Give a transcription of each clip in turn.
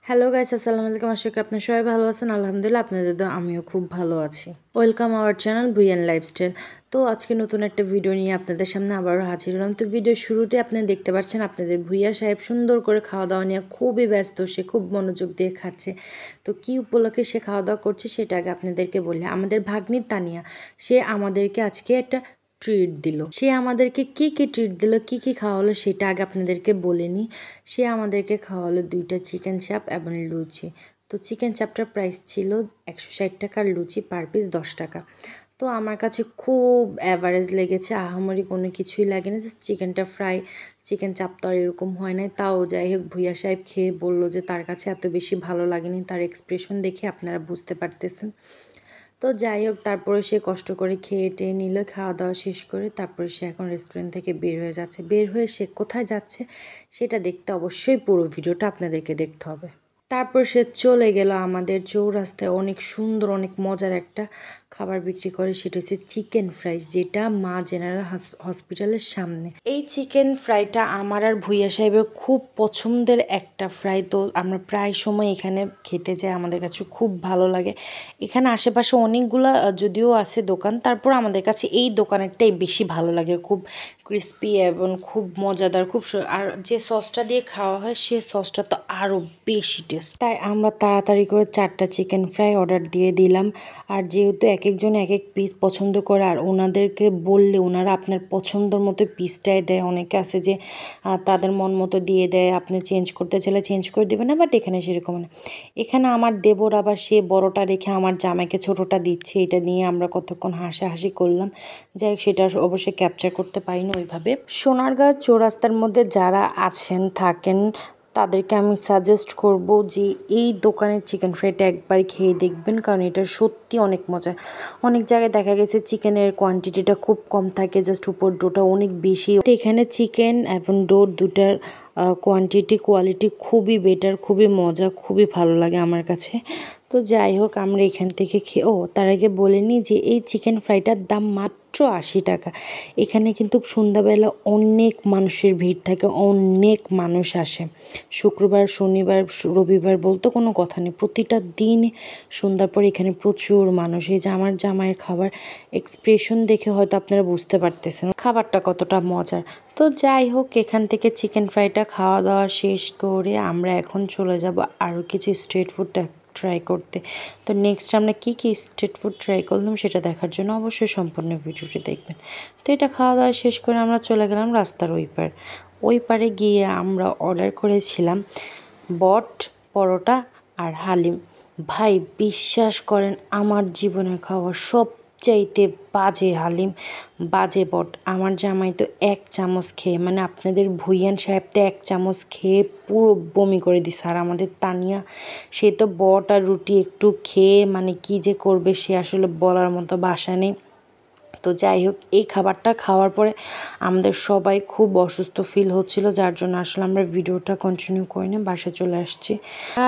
Hello guys, আসসালামু আলাইকুম। আশা করি আপনারা সবাই ভালো আছেন। আলহামদুলিল্লাহ, আপনাদের তো আমিও খুব ভালো আছি। Welcome our channel Bhuiyan lifestyle. তো আজকে নতুন একটা ভিডিও নিয়ে আপনাদের সামনে আবারও হাজির হলাম। তো ভিডিওর শুরুতে আপনারা দেখতে পাচ্ছেন আপনাদের ভুইয়া সাহেব সুন্দর করে খাওয়া দাওয়া নিয়ে খুবই ব্যস্ত। সে খুব মনোযোগ দিয়ে খাচ্ছে। তো কী উপলক্ষে সে খাওয়া দাওয়া করছে সেটা আগে আপনাদেরকে বলি। আমাদের ভাগ্নি তানিয়া, সে আমাদেরকে আজকে একটা ট্রিট দিল। সে আমাদেরকে কি কি ট্রিট দিল, কি কি খাওয়ালো সেটা আগে আপনাদেরকে বলে নিই। সে আমাদেরকে খাওয়ালো 2টা চিকেন চাপ এবং লুচি। তো চিকেন চাপটার প্রাইস ছিল 160 টাকা, আর লুচি পার পিস 10 টাকা। তো আমার কাছে খুব অ্যাভারেজ লেগেছে, আহামরি কোনো কিছুই লাগেনি। জাস্ট চিকেনটা ফ্রাই, চিকেন চাপ তো আর এরকম হয় নাই। তাও যাই হোক, ভুইয়া সাহেব খেয়ে বললো যে তার কাছে এত বেশি ভালো লাগেনি। তার এক্সপ্রেশন দেখে আপনারা বুঝতে পারতেছেন। তো যাই হোক, তারপরে সে কষ্ট করে খেয়ে টেয়ে নিল। খাওয়া দাওয়া শেষ করে তারপরে সে এখন রেস্টুরেন্ট থেকে বের হয়ে যাচ্ছে। বের হয়ে সে কোথায় যাচ্ছে সেটা দেখতে অবশ্যই পুরো ভিডিওটা আপনাদেরকে দেখতে হবে। তারপর সে চলে গেল আমাদের চৌরাস্তায়। অনেক সুন্দর, অনেক মজার একটা খাবার বিক্রি করে, সেটা হচ্ছে চিকেন ফ্রাই, যেটা মা জেনারেল হসপিটালের সামনে। এই চিকেন ফ্রাইটা আমার আর ভুইয়া সাহেবের খুব পছন্দের একটা ফ্রাই। তো আমরা প্রায় সময় এখানে খেতে যাই, আমাদের কাছে খুব ভালো লাগে। এখানে আশেপাশে অনেকগুলা যদিও আছে দোকান, তারপর আমাদের কাছে এই দোকানেরটাই বেশি ভালো লাগে। খুব ক্রিস্পি এবং খুব মজাদার, খুব আর যে সসটা দিয়ে খাওয়া হয় সে সসটা তো আরও বেশি টেস্ট। তাই আমরা তাড়াতাড়ি করে 4টা চিকেন ফ্রাই অর্ডার দিয়ে দিলাম। আর যেহেতু এক একজন এক এক পিস পছন্দ করে, আর ওনাদেরকে বললে ওনারা আপনার পছন্দের মতো পিসটাই দেয়। অনেকে আছে যে তাদের মন মতো দিয়ে দেয়, আপনি চেঞ্জ করতে চাইলে চেঞ্জ করে দেবে না, বাট এখানে সেরকম না। এখানে আমার দেবর আবার সে বড়টা রেখে আমার জামাইকে ছোটোটা দিচ্ছে। এটা নিয়ে আমরা কতক্ষণ হাসাহাসি করলাম। যাই হোক, সেটা অবশ্যই ক্যাপচার করতে পারিনি ওইভাবে। সোনারগাঁ চৌরাস্তার মধ্যে যারা আছেন থাকেন তাদেরকে আমি সাজেস্ট করব যে এই দোকানের চিকেন ফ্রাইটা একবার খেয়ে দেখবেন, কারণ এটা সত্যি অনেক মজা। অনেক জায়গায় দেখা গেছে চিকেনের কোয়ান্টিটিটা খুব কম থাকে, জাস্ট উপর ডোটা অনেক বেশি। এখানে চিকেন এবং ডো দুটার কোয়ালিটি খুবই বেটার, খুবই মজা, খুবই ভালো লাগে আমার কাছে। তো যাই হোক, আমরা এখান থেকে তার আগে বলে নিই যে এই চিকেন ফ্রাইটার দাম মাত্র 80 টাকা। এখানে কিন্তু সন্ধ্যাবেলা অনেক মানুষের ভিড় থাকে, অনেক মানুষ আসে। শুক্রবার, শনিবার, রবিবার বলতে কোনো কথা নেই, প্রতিটা দিন সন্ধ্যার পর এখানে প্রচুর মানুষ। এই যে আমার জামাইয়ের খাবার এক্সপ্রেশন দেখে হয়তো আপনারা বুঝতে পারতেছেন খাবারটা কতটা মজার। তো যাই হোক, এখান থেকে চিকেন ফ্রাইটা খাওয়া দাওয়া শেষ করে আমরা এখন চলে যাব আরও কিছু স্ট্রিট ফুড ট্রাই করতে। তো নেক্সট আমরা কী কী স্ট্রিট ফুড ট্রাই করলাম সেটা দেখার জন্য অবশ্যই সম্পূর্ণ ভিডিওটি দেখবেন। তো এটা খাওয়া দাওয়া শেষ করে আমরা চলে গেলাম রাস্তার ওই পারে গিয়ে আমরা অর্ডার করেছিলাম বট পরোটা আর হালিম। ভাই বিশ্বাস করেন, আমার জীবনে খাওয়া সবচাইতে বাজে হালিম, বাজে বট। আমার জামাই তো 1 চামচ খেয়ে, মানে আপনাদের ভুইয়ান সাহেব তো 1 চামচ খেয়ে পুরো বমি করে দিছে। আর আমাদের তানিয়া, সে তো বট আর রুটি একটু খেয়ে মানে কি যে করবে সে আসলে বলার মতো ভাষা নেই। তো যাই হোক, এই খাবারটা খাওয়ার পরে আমাদের সবাই খুব অসুস্থ ফিল হচ্ছিল, যার জন্য আসলে আমরা ভিডিওটা কন্টিনিউ করিনি, বাসায় চলে আসছি।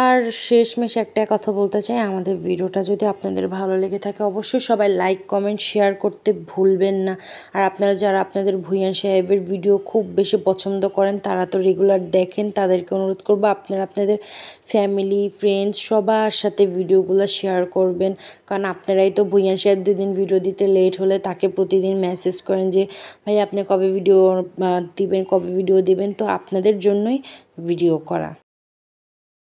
আর শেষমেশ একটা কথা বলতে চাই, আমাদের ভিডিওটা যদি আপনাদের ভালো লেগে থাকে অবশ্যই সবাই লাইক, কমেন্ট, শেয়ার করতে ভুলবেন না। আর আপনারা যারা আপনাদের ভুইয়ান সাহেবের ভিডিও খুব বেশি পছন্দ করেন, তারা তো রেগুলার দেখেন, তাদেরকে অনুরোধ করবো আপনারা আপনাদের ফ্যামিলি, ফ্রেন্ডস সবার সাথে ভিডিওগুলো শেয়ার করবেন। কারণ আপনারাই তো ভুইয়ান সাহেব 2 দিন ভিডিও দিতে লেট হলে তাকে প্রতিদিন মেসেজ করেন যে ভাই আপনি কবে ভিডিও দিবেন, কবে ভিডিও দিবেন। তো আপনাদের জন্যই ভিডিও করা।